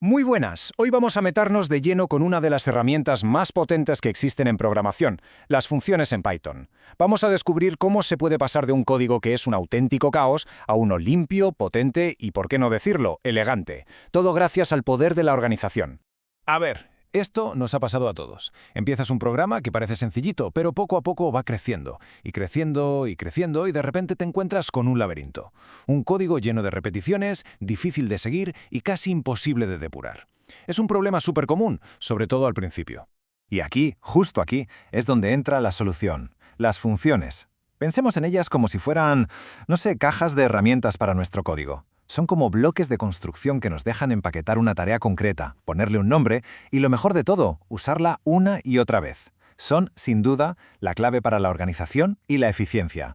Muy buenas, hoy vamos a meternos de lleno con una de las herramientas más potentes que existen en programación, las funciones en Python. Vamos a descubrir cómo se puede pasar de un código que es un auténtico caos a uno limpio, potente y, por qué no decirlo, elegante. Todo gracias al poder de la organización. A ver, esto nos ha pasado a todos. Empiezas un programa que parece sencillito, pero poco a poco va creciendo, y creciendo, y creciendo, y de repente te encuentras con un laberinto. Un código lleno de repeticiones, difícil de seguir y casi imposible de depurar. Es un problema súper común, sobre todo al principio. Y aquí, justo aquí, es donde entra la solución, las funciones. Pensemos en ellas como si fueran, no sé, cajas de herramientas para nuestro código. Son como bloques de construcción que nos dejan empaquetar una tarea concreta, ponerle un nombre y, lo mejor de todo, usarla una y otra vez. Son, sin duda, la clave para la organización y la eficiencia.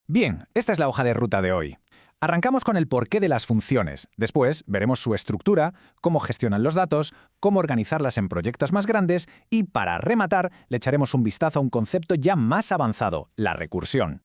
Bien, esta es la hoja de ruta de hoy. Arrancamos con el porqué de las funciones. Después veremos su estructura, cómo gestionan los datos, cómo organizarlas en proyectos más grandes y, para rematar, le echaremos un vistazo a un concepto ya más avanzado, la recursión.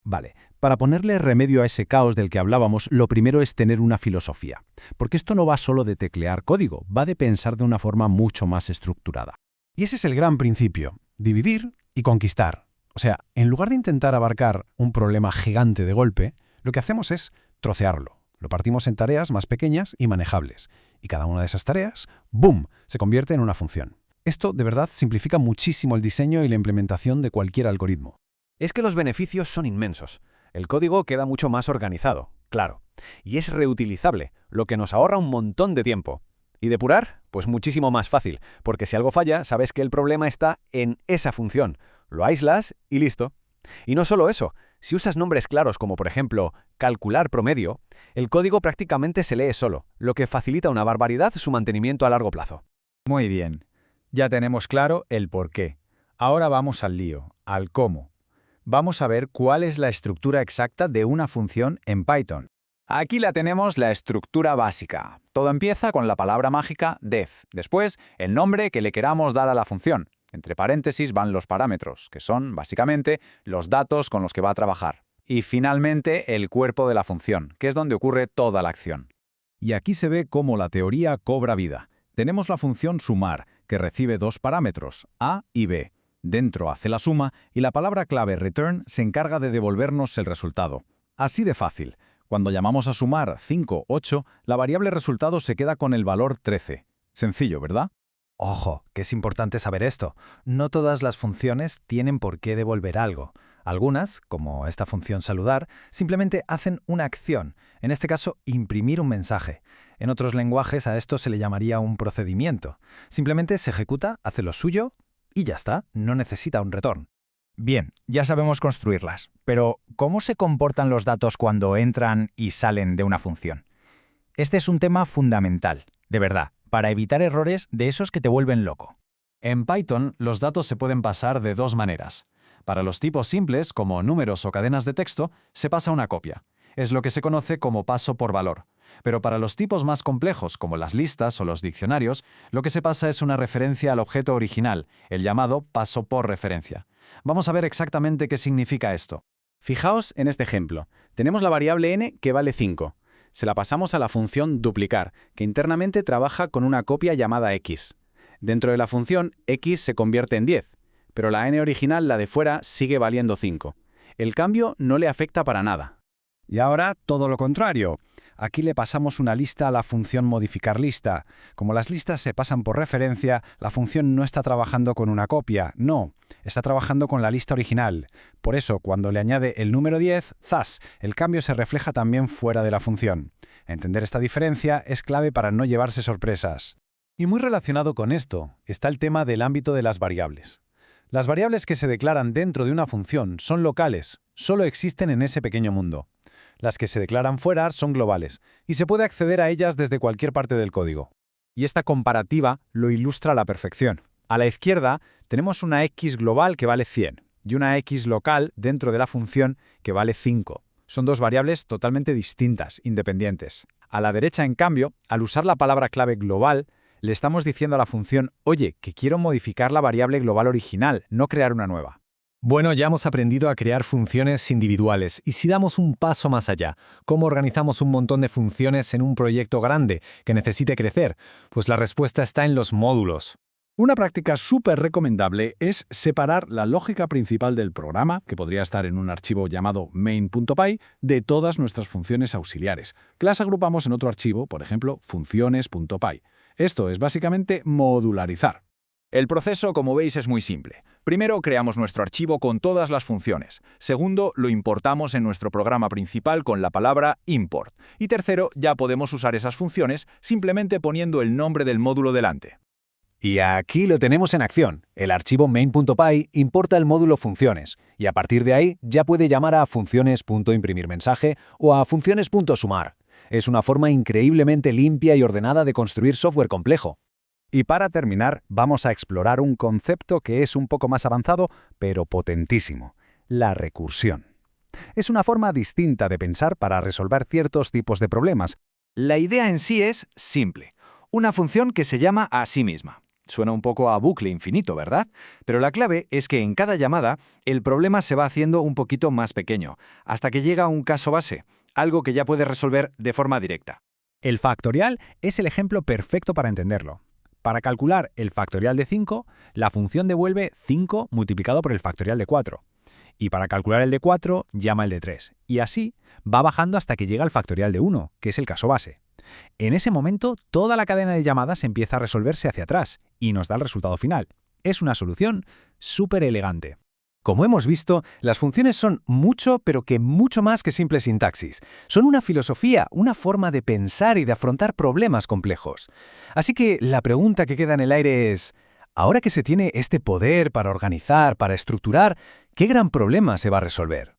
Vale, para ponerle remedio a ese caos del que hablábamos, lo primero es tener una filosofía. Porque esto no va solo de teclear código, va de pensar de una forma mucho más estructurada. Y ese es el gran principio, dividir y conquistar. O sea, en lugar de intentar abarcar un problema gigante de golpe, lo que hacemos es trocearlo. Lo partimos en tareas más pequeñas y manejables. Y cada una de esas tareas, ¡boom!, se convierte en una función. Esto, de verdad, simplifica muchísimo el diseño y la implementación de cualquier algoritmo. Es que los beneficios son inmensos. El código queda mucho más organizado, claro. Y es reutilizable, lo que nos ahorra un montón de tiempo. ¿Y depurar? Pues muchísimo más fácil, porque si algo falla, sabes que el problema está en esa función. Lo aíslas y listo. Y no solo eso, si usas nombres claros como por ejemplo calcular promedio, el código prácticamente se lee solo, lo que facilita una barbaridad su mantenimiento a largo plazo. Muy bien, ya tenemos claro el por qué. Ahora vamos al lío, al cómo. Vamos a ver cuál es la estructura exacta de una función en Python. Aquí la tenemos, la estructura básica. Todo empieza con la palabra mágica def. Después, el nombre que le queramos dar a la función. Entre paréntesis van los parámetros, que son, básicamente, los datos con los que va a trabajar. Y finalmente, el cuerpo de la función, que es donde ocurre toda la acción. Y aquí se ve cómo la teoría cobra vida. Tenemos la función sumar, que recibe dos parámetros, a y b. Dentro hace la suma y la palabra clave return se encarga de devolvernos el resultado. Así de fácil. Cuando llamamos a sumar 5, 8, la variable resultado se queda con el valor 13. Sencillo, ¿verdad? Ojo, que es importante saber esto. No todas las funciones tienen por qué devolver algo. Algunas, como esta función saludar, simplemente hacen una acción, en este caso imprimir un mensaje. En otros lenguajes a esto se le llamaría un procedimiento. Simplemente se ejecuta, hace lo suyo y ya está, no necesita un return. Bien, ya sabemos construirlas, pero ¿cómo se comportan los datos cuando entran y salen de una función? Este es un tema fundamental, de verdad, para evitar errores de esos que te vuelven loco. En Python, los datos se pueden pasar de dos maneras. Para los tipos simples, como números o cadenas de texto, se pasa una copia. Es lo que se conoce como paso por valor. Pero para los tipos más complejos, como las listas o los diccionarios, lo que se pasa es una referencia al objeto original, el llamado paso por referencia. Vamos a ver exactamente qué significa esto. Fijaos en este ejemplo. Tenemos la variable n que vale 5. Se la pasamos a la función duplicar, que internamente trabaja con una copia llamada x. Dentro de la función, x se convierte en 10, pero la n original, la de fuera, sigue valiendo 5. El cambio no le afecta para nada. Y ahora todo lo contrario. Aquí le pasamos una lista a la función modificar lista. Como las listas se pasan por referencia, la función no está trabajando con una copia, no, está trabajando con la lista original. Por eso, cuando le añade el número 10, ¡zas!, el cambio se refleja también fuera de la función. Entender esta diferencia es clave para no llevarse sorpresas. Y muy relacionado con esto está el tema del ámbito de las variables. Las variables que se declaran dentro de una función son locales, solo existen en ese pequeño mundo. Las que se declaran fuera son globales, y se puede acceder a ellas desde cualquier parte del código. Y esta comparativa lo ilustra a la perfección. A la izquierda tenemos una x global que vale 100 y una x local dentro de la función que vale 5. Son dos variables totalmente distintas, independientes. A la derecha, en cambio, al usar la palabra clave global, le estamos diciendo a la función, oye, que quiero modificar la variable global original, no crear una nueva. Bueno, ya hemos aprendido a crear funciones individuales, y si damos un paso más allá, ¿cómo organizamos un montón de funciones en un proyecto grande que necesite crecer? Pues la respuesta está en los módulos. Una práctica súper recomendable es separar la lógica principal del programa, que podría estar en un archivo llamado main.py, de todas nuestras funciones auxiliares, que las agrupamos en otro archivo, por ejemplo, funciones.py. Esto es básicamente modularizar. El proceso, como veis, es muy simple. Primero, creamos nuestro archivo con todas las funciones. Segundo, lo importamos en nuestro programa principal con la palabra import. Y tercero, ya podemos usar esas funciones simplemente poniendo el nombre del módulo delante. Y aquí lo tenemos en acción. El archivo main.py importa el módulo funciones, y a partir de ahí ya puede llamar a funciones.imprimirmensaje o a funciones.sumar. Es una forma increíblemente limpia y ordenada de construir software complejo. Y para terminar, vamos a explorar un concepto que es un poco más avanzado, pero potentísimo: la recursión. Es una forma distinta de pensar para resolver ciertos tipos de problemas. La idea en sí es simple. Una función que se llama a sí misma. Suena un poco a bucle infinito, ¿verdad? Pero la clave es que en cada llamada el problema se va haciendo un poquito más pequeño, hasta que llega a un caso base, algo que ya puedes resolver de forma directa. El factorial es el ejemplo perfecto para entenderlo. Para calcular el factorial de 5, la función devuelve 5 multiplicado por el factorial de 4. Y para calcular el de 4, llama el de 3. Y así va bajando hasta que llega al factorial de 1, que es el caso base. En ese momento, toda la cadena de llamadas empieza a resolverse hacia atrás y nos da el resultado final. Es una solución súper elegante. Como hemos visto, las funciones son mucho, pero que mucho más que simple sintaxis. Son una filosofía, una forma de pensar y de afrontar problemas complejos. Así que la pregunta que queda en el aire es: ahora que se tiene este poder para organizar, para estructurar, ¿qué gran problema se va a resolver?